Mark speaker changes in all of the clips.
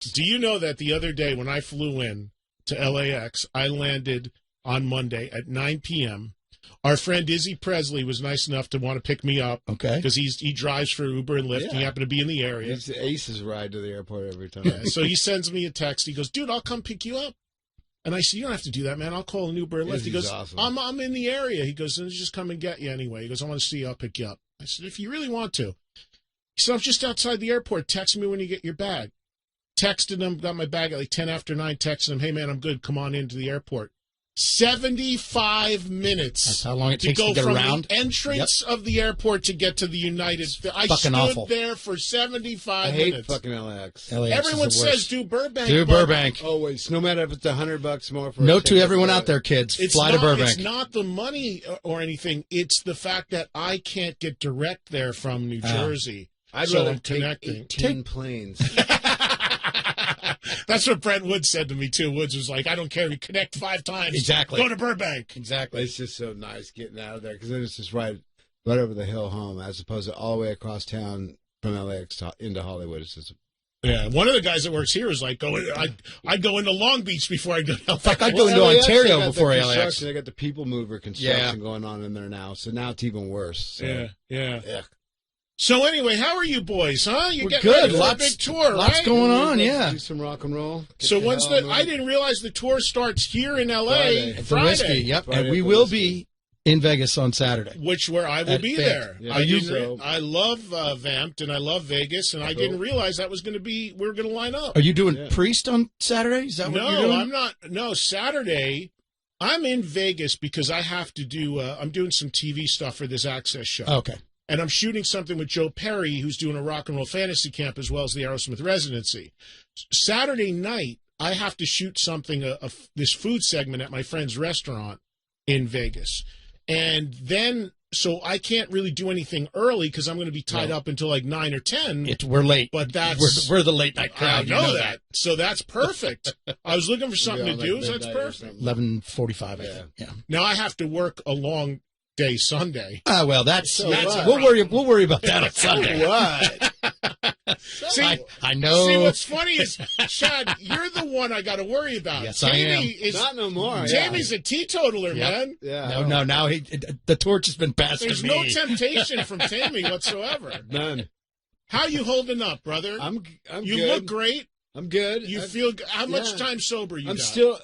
Speaker 1: Do you know that the other day when I flew in to LAX, I landed on Monday at 9 p.m. Our friend Izzy Presley was nice enough to want to pick me up.
Speaker 2: Okay.
Speaker 1: Because he drives for Uber and Lyft. Yeah. He happened to be in the area.
Speaker 3: It's the Ace's ride to the airport every time.
Speaker 1: Yeah, so he sends me a text. He goes, dude, I'll come pick you up. And I said, you don't have to do that, man. I'll call an Uber and Lyft. He goes,
Speaker 3: awesome.
Speaker 1: I'm in the area. He goes, just come and get you anyway. He goes, I want to see you. I'll pick you up. I said, if you really want to. He said, I'm just outside the airport. Text me when you get your bag. Texted him, got my bag at like 10 after 9, texted him, hey, man, I'm good. Come on into the airport. 75 minutes.
Speaker 2: That's how long it takes to
Speaker 1: go
Speaker 2: get
Speaker 1: from
Speaker 2: around.
Speaker 1: The entrance of the airport to get to the United States. I stood
Speaker 2: awful.
Speaker 1: there for 75
Speaker 3: I hate
Speaker 1: minutes.
Speaker 3: fucking LAX.
Speaker 1: Everyone says do Burbank.
Speaker 2: Do Burbank.
Speaker 3: Always, no matter if it's $100 more for.
Speaker 2: Note to everyone out there, kids, fly to Burbank.
Speaker 1: It's not the money or anything. It's the fact that I can't get direct there from New Jersey.
Speaker 3: I'd rather take 18 planes.
Speaker 1: That's what Brent Woods said to me, too. Woods was like, I don't care. You connect 5 times.
Speaker 2: Exactly.
Speaker 1: Go to Burbank.
Speaker 2: Exactly.
Speaker 3: It's just so nice getting out of there because then it's just right over the hill home as opposed to all the way across town from LAX into Hollywood. It's just...
Speaker 1: Yeah, one of the guys that works here is like, I'd go into Long Beach before I go to LAX.
Speaker 2: In fact, I'd go into Ontario before LAX.
Speaker 3: They got the people mover construction going on in there now, so now it's even worse. So.
Speaker 1: Yeah. So anyway, how are you boys, huh? You
Speaker 2: We're
Speaker 1: getting ready
Speaker 2: good.
Speaker 1: for a big tour,
Speaker 2: lots
Speaker 1: right?
Speaker 2: going on, yeah.
Speaker 3: Do some rock and roll.
Speaker 1: So when's I didn't realize the tour starts here in L.A.
Speaker 3: Friday.
Speaker 2: Whiskey, yep.
Speaker 3: Friday
Speaker 2: and we will be in Vegas on Saturday.
Speaker 1: Where I will be there.
Speaker 3: Yeah,
Speaker 1: I love Vamped and I love Vegas, and I didn't realize that was going to be, we were going to line up.
Speaker 2: Are you doing Priest on Saturday? Is that what you're doing?
Speaker 1: No, I'm not. No, Saturday, I'm in Vegas because I have to do, I'm doing some TV stuff for this Access show.
Speaker 2: Okay.
Speaker 1: And I'm shooting something with Joe Perry, who's doing a rock and roll fantasy camp as well as the Aerosmith residency. Saturday night, I have to shoot something, this food segment at my friend's restaurant in Vegas. And then, so I can't really do anything early because I'm going to be tied up until like 9 or 10.
Speaker 2: We're late.
Speaker 1: But that's...
Speaker 2: We're the late night crowd.
Speaker 1: I know that. So that's perfect. I was looking for something to do, so that's perfect.
Speaker 2: 11:45, I think. Yeah.
Speaker 1: Now I have to work a long day Sunday.
Speaker 2: Well, that's we'll worry about that on Sunday.
Speaker 3: What?
Speaker 1: See,
Speaker 2: I know.
Speaker 1: See, what's funny is, Chad, you're the one I got to worry about.
Speaker 2: Yes, I am.
Speaker 3: Not no more.
Speaker 1: Tammy's a teetotaler, man.
Speaker 3: Yeah.
Speaker 2: No. Now the torch has been passed
Speaker 1: There's
Speaker 2: to me.
Speaker 1: no temptation from Tammy whatsoever.
Speaker 3: None.
Speaker 1: How you holding up, brother?
Speaker 3: I'm
Speaker 1: you
Speaker 3: good.
Speaker 1: look great.
Speaker 3: I'm good.
Speaker 1: You feel good. How much time sober you got?
Speaker 3: I'm still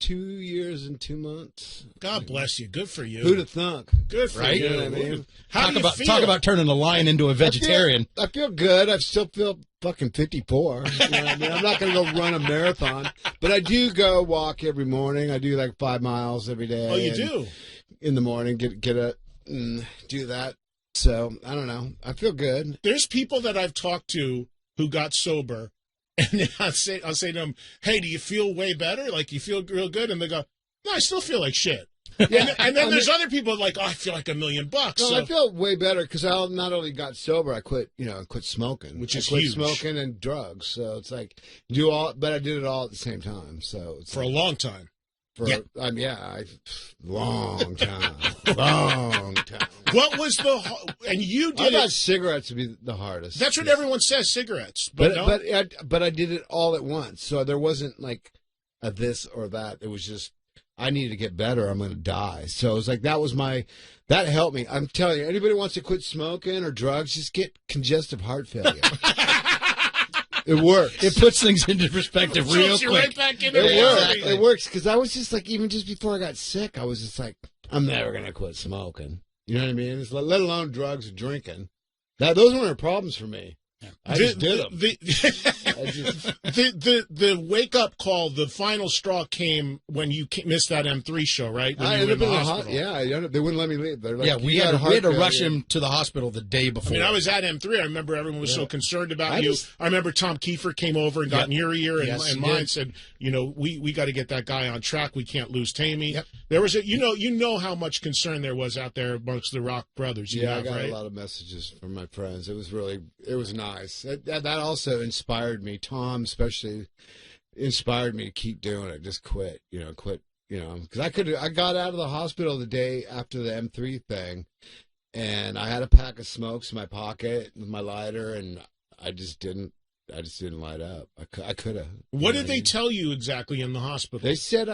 Speaker 3: 2 years and 2 months.
Speaker 1: God bless you. Good for you.
Speaker 3: Who'd have thunk?
Speaker 1: Good for
Speaker 2: right?
Speaker 1: you.
Speaker 3: You know what I mean?
Speaker 1: How do you feel?
Speaker 2: Talk about turning a lion into a vegetarian.
Speaker 3: I feel good. I still feel fucking 54. You know what I mean? I'm not going to go run a marathon, but I do go walk every morning. I do like 5 miles every day.
Speaker 1: Oh, you do?
Speaker 3: In the morning, get up and do that. So, I don't know. I feel good.
Speaker 1: There's people that I've talked to who got sober, and then I'll say to them, hey, do you feel way better? Like, you feel real good? And they go, no, I still feel like shit. And then there's other people like, oh, I feel like $1 million.
Speaker 3: No,
Speaker 1: so.
Speaker 3: I feel way better because I not only got sober, I quit smoking,
Speaker 1: which is
Speaker 3: quit
Speaker 1: huge.
Speaker 3: Smoking and drugs. So it's like but I did it all at the same time. So it's
Speaker 1: for a long time.
Speaker 3: Long time, long time.
Speaker 1: What was and you did
Speaker 3: I thought cigarettes would be the hardest.
Speaker 1: That's what everyone says, cigarettes.
Speaker 3: But I did it all at once, so there wasn't like a this or that. It was just I need to get better. I'm going to die. So it was like that helped me. I'm telling you, anybody wants to quit smoking or drugs, just get congestive heart failure. It works.
Speaker 2: It puts things into perspective real quick.
Speaker 1: Right back into
Speaker 3: It works because I was just like, even just before I got sick, I was just like, I'm never going to quit smoking. You know what I mean? It's let alone drugs or drinking. Those weren't problems for me. I just did them.
Speaker 1: The wake up call, the final straw came when you missed that M3 show, right? When
Speaker 3: I
Speaker 1: you were
Speaker 3: ended
Speaker 1: in the
Speaker 3: up
Speaker 1: hospital.
Speaker 3: they wouldn't let me leave. They're like,
Speaker 2: we had to rush him to the hospital the day before.
Speaker 1: I mean, I was at M3. I remember everyone was so concerned about you. I remember Tom Kiefer came over and got in your ear and mine said, we got to get that guy on track. We can't lose Tammy.
Speaker 2: Yep.
Speaker 1: There was you know how much concern there was out there amongst the Rock brothers.
Speaker 3: I got a lot of messages from my friends. It was nice. That also inspired me. Tom especially inspired me to keep doing it. Just quit, because I got out of the hospital the day after the M3 thing, and I had a pack of smokes in my pocket with my lighter, and I just didn't just didn't light up. I could have.
Speaker 1: What did they tell you exactly in the hospital?
Speaker 3: They said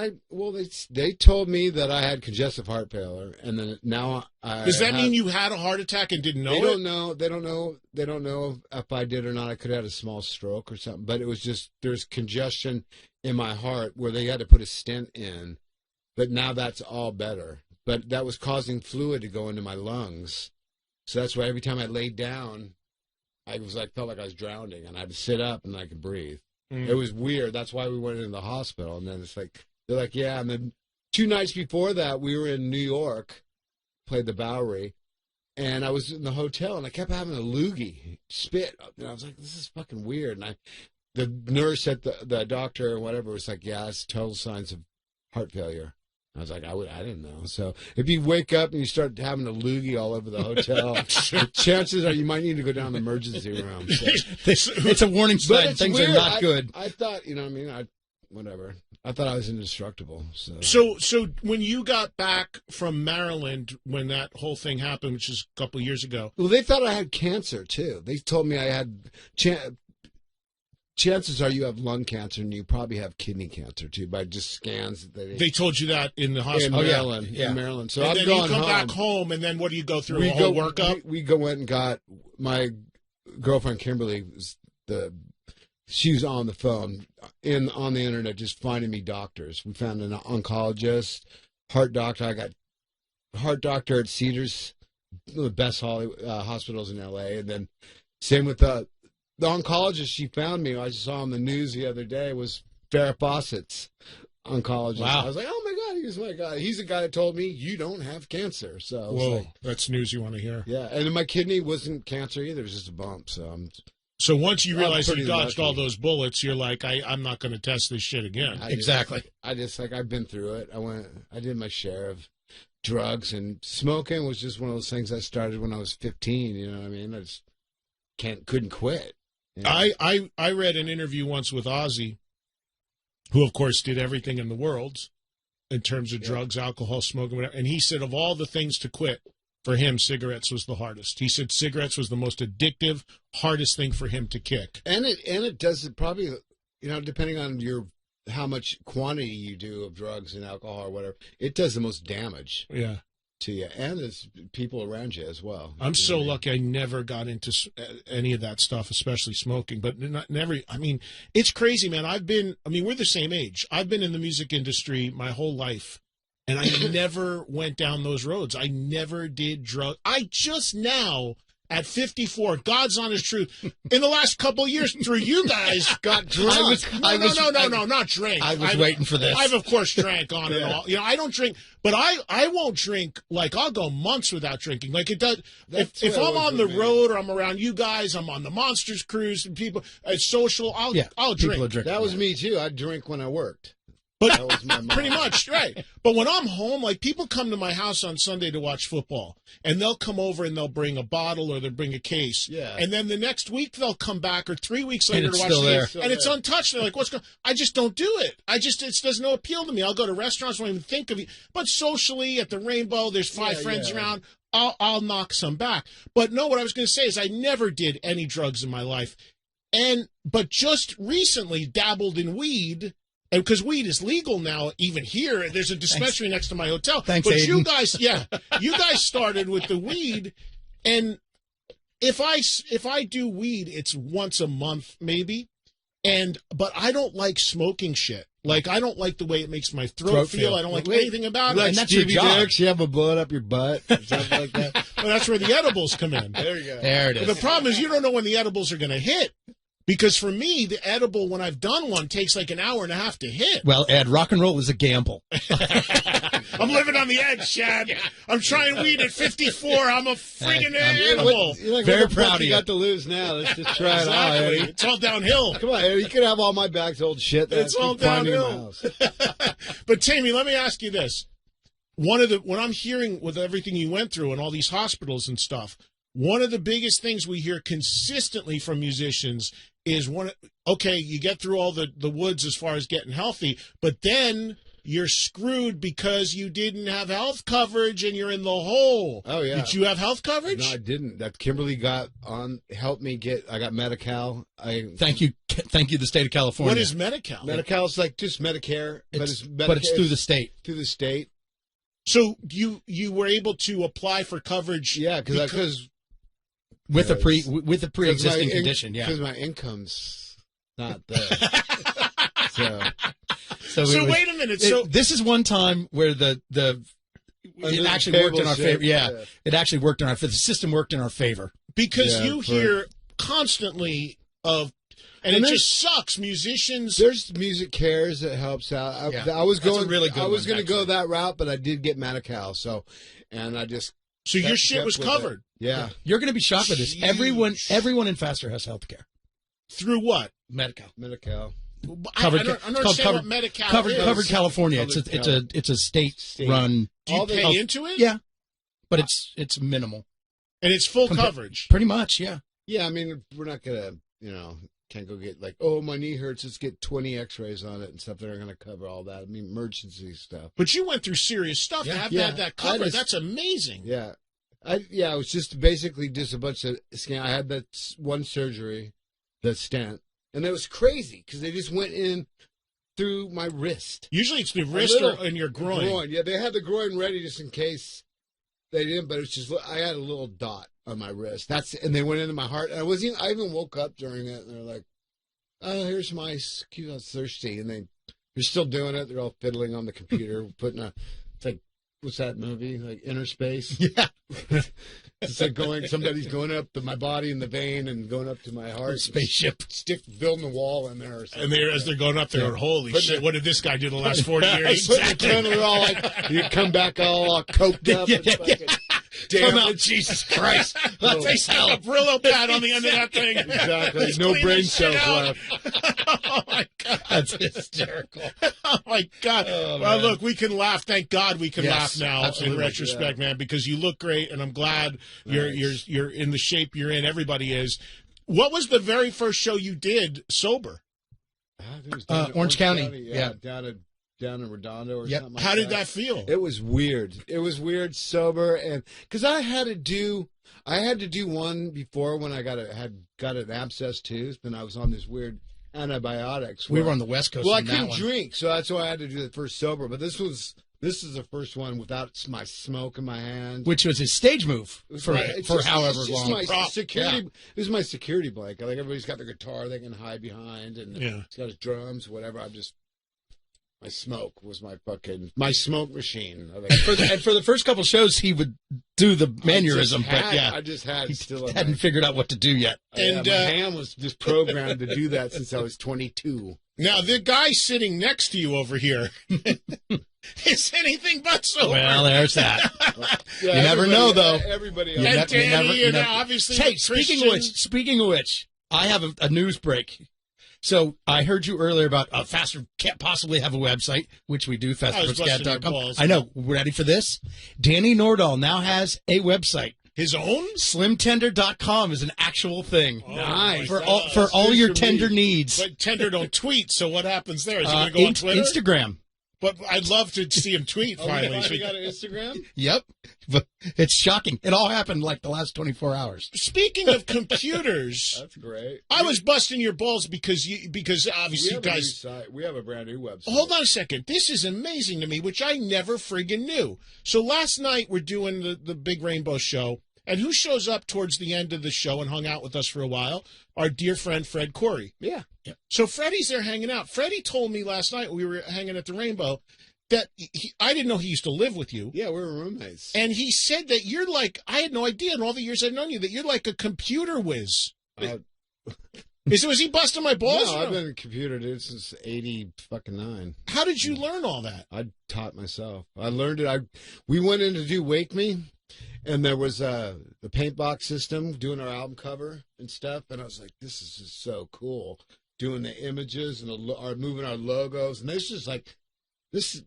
Speaker 3: they told me that I had congestive heart failure, and then now
Speaker 1: Does that mean you had a heart attack and didn't know it?
Speaker 3: They don't know if I did or not. I could have had a small stroke or something, but it was just there's congestion in my heart where they had to put a stent in, but now that's all better. But that was causing fluid to go into my lungs, so that's why every time I laid down, I was felt like I was drowning, and I had to sit up and I could breathe. It was weird. That's why we went into the hospital, and then it's they're like, yeah. And then 2 nights before that, we were in New York, played the Bowery, and I was in the hotel, and I kept having a loogie spit, and I was like, this is fucking weird. And the nurse at the doctor or whatever was like, yeah, it's total signs of heart failure. I was like, I didn't know. So if you wake up and you start having a loogie all over the hotel, the chances are you might need to go down to the emergency room. So.
Speaker 2: It's a warning sign. Things
Speaker 3: weird.
Speaker 2: are not good.
Speaker 3: I thought, whatever. I thought I was indestructible.
Speaker 1: So when you got back from Maryland, when that whole thing happened, which is a couple of years ago.
Speaker 3: Well, they thought I had cancer, too. They told me I had... Chances are you have lung cancer, and you probably have kidney cancer too by just scans.
Speaker 1: They told you that in the hospital.
Speaker 3: In Maryland. Yeah. In Maryland. So
Speaker 1: and
Speaker 3: I'm
Speaker 1: then
Speaker 3: going
Speaker 1: you come
Speaker 3: home.
Speaker 1: back home, and then what do you go through? A whole workup.
Speaker 3: We went and got my girlfriend Kimberly. She was on the phone on the internet, just finding me doctors. We found an oncologist, heart doctor. I got heart doctor at Cedars, the best hospitals in LA, and then same with the oncologist she found me, I saw on the news the other day, was Farrah Fawcett's oncologist.
Speaker 2: Wow.
Speaker 3: I was like, oh my God, he's my guy. He's the guy that told me you don't have cancer. So I was
Speaker 1: whoa, that's news you want to hear.
Speaker 3: Yeah, and my kidney wasn't cancer either. It was just a bump.
Speaker 1: So once you realize you dodged
Speaker 3: lucky.
Speaker 1: all those bullets, you're like, I'm not going to test this shit again.
Speaker 2: Exactly.
Speaker 3: I've been through it. I did my share of drugs, and smoking was just one of those things I started when I was 15. You know what I mean? I just couldn't quit.
Speaker 1: Yeah. I read an interview once with Ozzy, who of course did everything in the world in terms of drugs, alcohol, smoking, whatever. And he said of all the things to quit, for him, cigarettes was the hardest. He said cigarettes was the most addictive, hardest thing for him to kick.
Speaker 3: And it does it probably, depending on how much quantity you do of drugs and alcohol or whatever, it does the most damage.
Speaker 1: Yeah.
Speaker 3: To you, and there's people around you as well.
Speaker 1: I'm so lucky I never got into any of that stuff, especially smoking, but never. I mean, it's crazy, man. We're the same age. I've been in the music industry my whole life, and I never went down those roads. I never did drugs. I just now, at 54, God's honest truth, in the last couple of years, through you guys, got drunk. No, not drink.
Speaker 2: I was waiting for this.
Speaker 1: I've, of course, drank on and all. I don't drink, but I won't drink, I'll go months without drinking. Like, it does, if I'm on the road or I'm around you guys, I'm on the Monsters cruise, and people, it's social, I'll drink.
Speaker 3: That was me, too. I'd drink when I worked.
Speaker 1: But that was my mom. Pretty much, right. But when I'm home, people come to my house on Sunday to watch football, and they'll come over and they'll bring a bottle or they'll bring a case. Yeah. And then the next week they'll come back, or 3 weeks later to watch the game, and it's untouched. They're like, what's going on? I just don't do it. It does no appeal to me. I'll go to restaurants, won't even think of it. But socially, at the Rainbow, there's 5 friends around. I'll knock some back. But no, what I was going to say is I never did any drugs in my life. But just recently dabbled in weed. And because weed is legal now, even here, there's a dispensary next to my hotel.
Speaker 2: Thanks,
Speaker 1: but
Speaker 2: Aiden.
Speaker 1: you guys started with the weed, and if I do weed, it's once a month maybe, but I don't like smoking shit. Like, I don't like the way it makes my throat feel. I don't like anything about it.
Speaker 3: And that's your job. You have a bullet up your butt, or something like that.
Speaker 1: Well, that's where the edibles come in.
Speaker 3: There you go.
Speaker 2: There it is.
Speaker 1: But the problem is you don't know when the edibles are going to hit. Because for me, the edible, when I've done one, takes like an hour and a half to hit.
Speaker 2: Well, Ed, rock and roll is a gamble.
Speaker 1: I'm living on the edge, Chad. I'm trying weed at 54. I'm a friggin' animal.
Speaker 2: Very proud of you.
Speaker 3: You got to lose now. Let's just try it out.
Speaker 1: Exactly. It's all downhill.
Speaker 3: Come on, Eddie. You can have all my bags old shit.
Speaker 1: It's all downhill. But Tammy, let me ask you this. When I'm hearing with everything you went through and all these hospitals and stuff, one of the biggest things we hear consistently from musicians is you get through all the woods as far as getting healthy, but then you're screwed because you didn't have health coverage and you're in the hole.
Speaker 3: Oh, yeah.
Speaker 1: Did you have health coverage?
Speaker 3: No, I didn't. That Kimberly helped me get. I got Medi-Cal.
Speaker 2: Thank you, the state of California.
Speaker 1: What is Medi-Cal?
Speaker 3: Medi-Cal is like just Medicare,
Speaker 2: but it's through the state.
Speaker 3: Through the state.
Speaker 1: So you were able to apply for coverage?
Speaker 3: Yeah, because
Speaker 2: with a pre-existing condition. Yeah,
Speaker 3: because my income's not there.
Speaker 1: So wait a minute. So
Speaker 2: this is one time where it actually worked in our favor. Yeah, it actually worked in our favor. The system worked in our favor
Speaker 1: because you hear constantly of. And it just sucks. Musicians.
Speaker 3: There's Music Cares that helps out. I was going to go that route, but I did get Medi-Cal. So
Speaker 1: your shit was covered.
Speaker 3: Yeah.
Speaker 2: You're going to be shocked with this. Everyone in Faster has health care.
Speaker 1: Through what?
Speaker 2: Medi-Cal.
Speaker 1: I don't understand what Medi-Cal is.
Speaker 2: Covered California. It's a state run.
Speaker 1: Do you pay into it?
Speaker 2: Yeah, but it's minimal.
Speaker 1: And it's full coverage.
Speaker 2: Pretty much. Yeah.
Speaker 3: Yeah. I mean, we're not gonna can't go get my knee hurts. Let's get 20 X-rays on it and stuff. They're going to cover all that. I mean, emergency stuff.
Speaker 1: But you went through serious stuff to have that covered. That's amazing.
Speaker 3: Yeah. It was just basically just a bunch of scan. I had that one surgery, the stent, and it was crazy because they just went in through my wrist.
Speaker 1: Usually it's the wrist or in your groin.
Speaker 3: Yeah, they had the groin ready just in case they didn't, but it's just I had a little dot on my wrist. And they went into my heart. And I even woke up during it, and they're like, "Oh, here's my excuse. I was thirsty," and they're still doing it. They're all fiddling on the computer, it's like, what's that movie? Like Inner Space?
Speaker 2: Yeah.
Speaker 3: It's like somebody's going up to my body in the vein and going up to my heart.
Speaker 2: Spaceship.
Speaker 3: Building a wall in there. Or something.
Speaker 1: And as they're going up there, holy shit, what did this guy do the last 40 years?
Speaker 3: Exactly. All you come back all coked up.
Speaker 2: Come out, Jesus Christ.
Speaker 1: They stick a Brillo pad on the end of that thing.
Speaker 3: Exactly. No brain cells left.
Speaker 1: Oh, my God.
Speaker 2: That's hysterical.
Speaker 1: Oh, my God. Well, look, we can laugh. Thank God we can laugh now
Speaker 2: absolutely.
Speaker 1: in retrospect, man, because you look great, and I'm glad you're in the shape you're in. Everybody is. What was the very first show you did sober?
Speaker 2: Orange County.
Speaker 3: Yeah. Down in Redondo or something like
Speaker 1: How did that feel?
Speaker 3: It was weird. It was weird, sober, and because I had to do one before when I got an abscess tooth, and I was on this weird antibiotics.
Speaker 2: We were on the West Coast.
Speaker 3: Well, I couldn't drink, so that's why I had to do the first sober. But this is the first one without my smoke in my hand,
Speaker 2: which was his stage move for however long.
Speaker 3: My security. This is my security blanket. Like everybody's got their guitar they can hide behind, and he's got his drums, whatever. My smoke was my smoke machine.
Speaker 2: For the first couple shows, he would do the mannerism,
Speaker 3: I just
Speaker 2: hadn't figured out what to do yet.
Speaker 3: And my hand was just programmed to do that since I was 22.
Speaker 1: Now, the guy sitting next to you over here is anything but sober.
Speaker 2: Well, there's that. You never know, though.
Speaker 3: Everybody
Speaker 1: else. And Danny, obviously,
Speaker 2: hey, speaking of which, I have a news break. So I heard you earlier about Faster can't possibly have a website, which we do, fasterputscat.com. I know. Ready for this? Danny Nordahl now has a website.
Speaker 1: His own?
Speaker 2: Slimtender.com is an actual thing.
Speaker 1: Oh, nice.
Speaker 2: For all your tender needs.
Speaker 1: But Tender don't tweet, so what happens there? Is he going to go on Twitter?
Speaker 2: Instagram.
Speaker 1: But I'd love to see him tweet finally.
Speaker 3: You got an Instagram?
Speaker 2: Yep. But it's shocking. It all happened like the last 24 hours.
Speaker 1: Speaking of computers,
Speaker 3: that's great.
Speaker 1: I was busting your balls because obviously you guys.
Speaker 3: We have a brand new website.
Speaker 1: Hold on a second. This is amazing to me, which I never friggin' knew. So last night we're doing the Big Rainbow Show, and who shows up towards the end of the show and hung out with us for a while? Our dear friend Fred Corey.
Speaker 3: Yeah.
Speaker 1: So Freddie's there hanging out. Freddie told me last night we were hanging at the Rainbow that I didn't know he used to live with you.
Speaker 3: Yeah, we were roommates.
Speaker 1: And he said that you're like, I had no idea in all the years I've known you, that you're like a computer whiz. Was he busting my balls?
Speaker 3: No, I've been a computer dude since 89.
Speaker 1: How did you learn all that?
Speaker 3: I taught myself. I learned it. We went in to do Wake Me, and there was the paint box system doing our album cover and stuff, and I was like, this is just so cool. Doing the images and moving our logos, and this is like,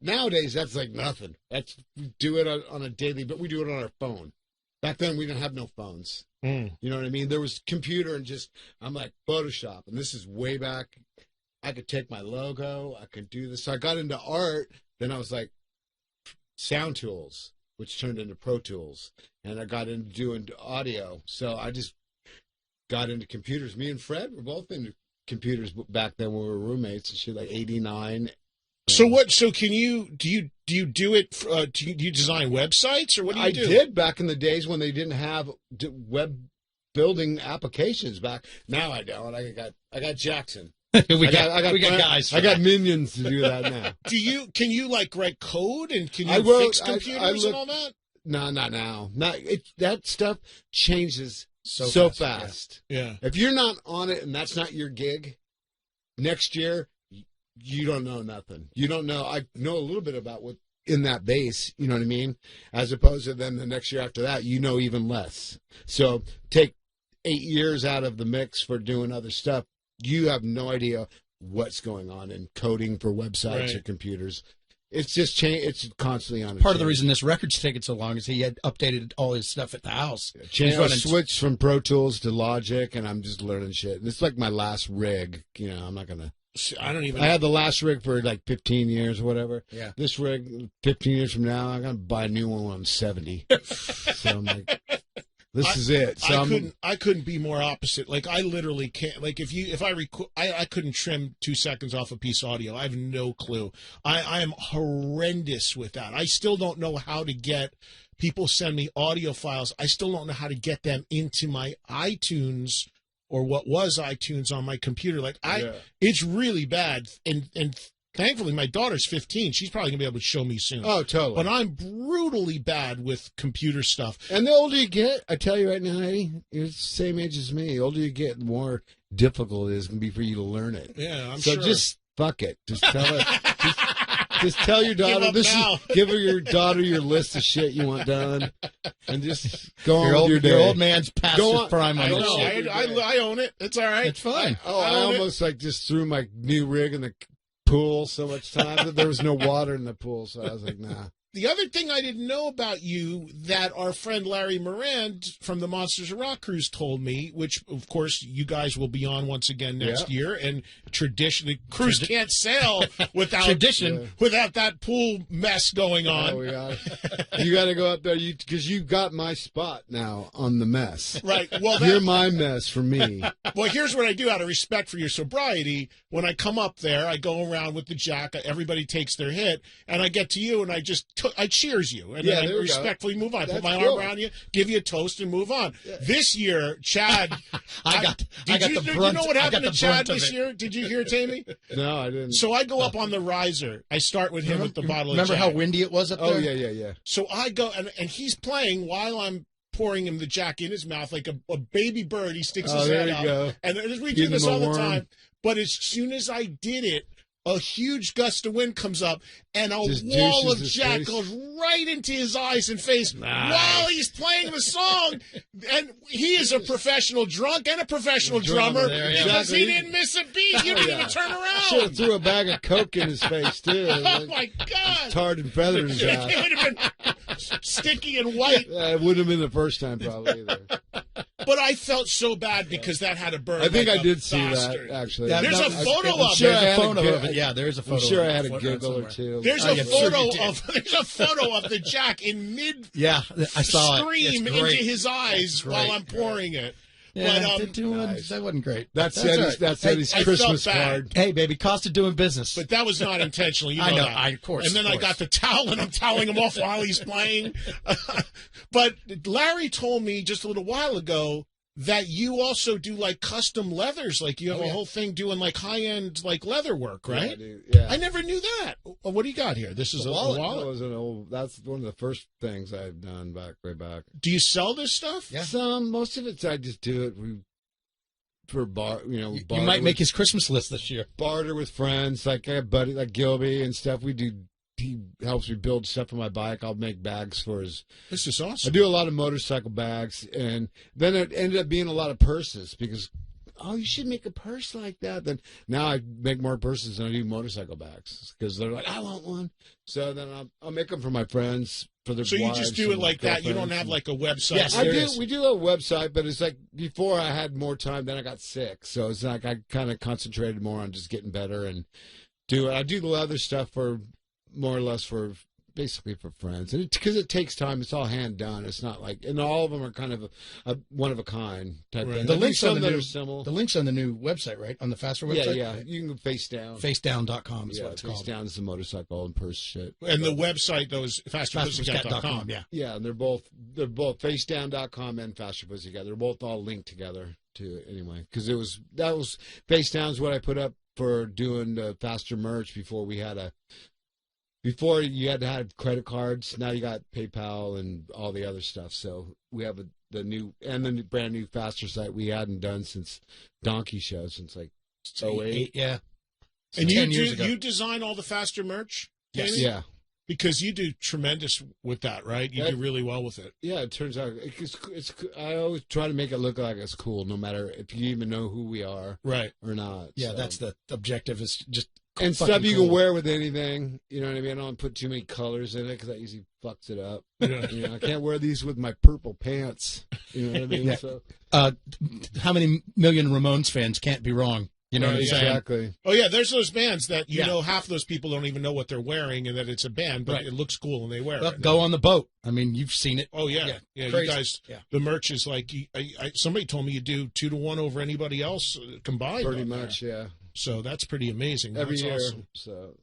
Speaker 3: nowadays that's like nothing. We do it on a daily, but we do it on our phone. Back then we didn't have no phones. You know what I mean? There was computer and I'm like Photoshop, and this is way back. I could take my logo, I could do this. So I got into art Then I was like, Sound Tools, which turned into Pro Tools. And I got into doing audio. So I just got into computers. Me and Fred were both into computers back then when we were roommates and shit, like 89.
Speaker 1: So what? So do you do it? Do you design websites, or what do you do?
Speaker 3: I did back in the days when they didn't have web building applications. Back now, I don't. I got Jackson.
Speaker 2: we got guys.
Speaker 3: I got minions to do that now.
Speaker 1: Can you like write code and can you fix computers and all that?
Speaker 3: No, not now. That stuff changes so fast.
Speaker 1: Yeah.
Speaker 3: If you're not on it and that's not your gig, next year you don't know nothing. You don't know. I know a little bit about what in that base, you know what I mean? As opposed to then the next year after that, you know even less. So take 8 years out of the mix for doing other stuff. You have no idea what's going on in coding for websites or computers. It's just it's constantly on.
Speaker 2: Part of the reason this record's taken so long is he had updated all his stuff at the house.
Speaker 3: I switched from Pro Tools to Logic, and I'm just learning shit. And it's like my last rig. You know, I'm not gonna. I had the last rig for like 15 years or whatever.
Speaker 2: Yeah.
Speaker 3: This rig, 15 years from now, I'm gonna buy a new one when I'm 70. So I'm like, this is it. So
Speaker 1: I couldn't be more opposite. Like I literally can't. Like I couldn't trim 2 seconds off a piece of audio. I have no clue. I am horrendous with that. I still don't know how to get. People send me audio files. I still don't know how to get them into my iTunes or what was iTunes on my computer. Like it's really bad. And thankfully my daughter's 15. She's probably gonna be able to show me soon.
Speaker 3: Oh, totally.
Speaker 1: But I'm brutally bad with computer stuff.
Speaker 3: And the older you get, I tell you right now, Eddie, you're the same age as me. The older you get, the more difficult it is going to be for you to learn it.
Speaker 1: Yeah, I'm sure.
Speaker 3: So just fuck it. Just tell her. Just tell your daughter. Give your daughter your list of shit you want done, and just go on with your day.
Speaker 2: Your old man's past his prime on this shit.
Speaker 1: I own it. It's all right.
Speaker 2: It's fine.
Speaker 3: I almost just threw my new rig in the pool so much time that there was no water in the pool, so I was like, nah.
Speaker 1: The other thing I didn't know about you that our friend Larry Moran from the Monsters of Rock cruise told me, which of course you guys will be on once again next year, and the cruise can't sail without that pool mess going on.
Speaker 3: You got to go up there because you got my spot now on the mess.
Speaker 1: Right. Well,
Speaker 3: you're my mess for me.
Speaker 1: Well, here's what I do out of respect for your sobriety. When I come up there, I go around with the jack. Everybody takes their hit, and I get to you, and I cheers you, and then I respectfully move on. Put my arm around you, give you a toast, and move on. Yeah. This year, Chad,
Speaker 2: I got the brunt.
Speaker 1: You know what happened to Chad this year? Did you hear, Tammy?
Speaker 3: No, I didn't.
Speaker 1: So I go up on the riser. I start with him with the bottle of Jack.
Speaker 2: Remember how windy it was up there?
Speaker 3: Oh, yeah.
Speaker 1: So I go, and he's playing while I'm pouring him the Jack in his mouth like a baby bird. He sticks his head out. And we do this all the time. But as soon as I did it, a huge gust of wind comes up, and a wall of Jack goes right into his eyes and face while he's playing the song. And he is a professional drunk and a professional drummer because he didn't miss a beat. He didn't even turn around.
Speaker 3: Should have threw a bag of Coke in his face, too.
Speaker 1: Oh, my God.
Speaker 3: Tarred and feathered his ass.
Speaker 1: It would have been sticky and white.
Speaker 3: It wouldn't have been the first time, probably, either.
Speaker 1: But I felt so bad because that had a bird.
Speaker 3: I think I did see that, actually.
Speaker 1: There's a photo of it.
Speaker 2: Sure, I had a photo of it. Yeah, there's a photo.
Speaker 3: I'm sure I had a giggle or two.
Speaker 1: There's a photo of the Jack in mid.
Speaker 2: Yeah, I saw
Speaker 1: scream
Speaker 2: it.
Speaker 1: Into his eyes while I'm pouring it.
Speaker 2: Yeah, but, that wasn't great.
Speaker 3: That's Eddie's Christmas card.
Speaker 2: Hey, baby, cost of doing business.
Speaker 1: But that was not intentional. You know
Speaker 2: I know,
Speaker 1: that.
Speaker 2: of course.
Speaker 1: And then I got the towel, and I'm toweling him off while he's playing. But Larry told me just a little while ago that you also do like custom leathers, like you have a whole thing doing like high-end like leather work, right?
Speaker 3: Yeah, I do. Yeah.
Speaker 1: I never knew that. What do you got here? This is a wallet.
Speaker 3: That's one of the first things I've done way back.
Speaker 1: Do you sell this stuff?
Speaker 3: Yeah. Most of it I just do it for
Speaker 2: you might make his Christmas list this year.
Speaker 3: Barter with friends, like I have buddy like Gilby and stuff. He helps me build stuff for my bike. I'll make bags for his.
Speaker 1: This is awesome.
Speaker 3: I do a lot of motorcycle bags, and then it ended up being a lot of purses because, you should make a purse like that. Then now I make more purses than I do motorcycle bags because they're like, I want one. So then I'll make them for my friends for their.
Speaker 1: So you just do it like that. You don't have like a website.
Speaker 3: Yes, I do. We do a website, but it's like before I had more time, then I got sick, so it's like I kind of concentrated more on just getting better and do it. I do the other stuff for more or less basically for friends, and because it takes time. It's all hand done. It's not like, and all of them are kind of a one of a kind type thing.
Speaker 2: The links on the links on the new website, right? On the Faster website.
Speaker 3: Yeah. You can go face down.
Speaker 2: Facedown.com is what it's called.
Speaker 3: Face down is the motorcycle and purse shit.
Speaker 1: And the website though is fasterpussycat.com.
Speaker 3: Yeah, and they're both facedown.com and Faster Pussycat. They're both all linked together to anyway, because that was Face Down is what I put up for doing the Faster merch before we had Before you had to have credit cards, now you got PayPal and all the other stuff. So we have the brand new Faster site we hadn't done since Donkey Show, since like 08.
Speaker 2: Yeah.
Speaker 1: And you design all the Faster merch?
Speaker 2: Yes.
Speaker 1: Danny?
Speaker 3: Yeah.
Speaker 1: Because you do tremendous with that, right? You do really well with it.
Speaker 3: Yeah, it turns out I always try to make it look like it's cool, no matter if you even know who we are,
Speaker 1: right,
Speaker 3: or not.
Speaker 2: Yeah, so. That's the objective. Is just
Speaker 3: and stuff you can wear with anything. You know what I mean? I don't put too many colors in it because that usually fucks it up. Yeah. I can't wear these with my purple pants. You know what I mean?
Speaker 2: Yeah.
Speaker 3: So,
Speaker 2: how many million Ramones fans can't be wrong? You know what I'm saying?
Speaker 3: Exactly.
Speaker 1: Oh, yeah, there's those bands that, know, half those people don't even know what they're wearing and that it's a band, but it looks cool and they wear it.
Speaker 2: Go on the boat. I mean, you've seen it.
Speaker 1: Oh, yeah. Yeah, you guys, the merch is like, somebody told me you do 2 to 1 over anybody else combined.
Speaker 3: Pretty much, yeah.
Speaker 1: So that's pretty amazing.
Speaker 3: Every
Speaker 1: that's
Speaker 3: year.
Speaker 1: Awesome.
Speaker 3: So.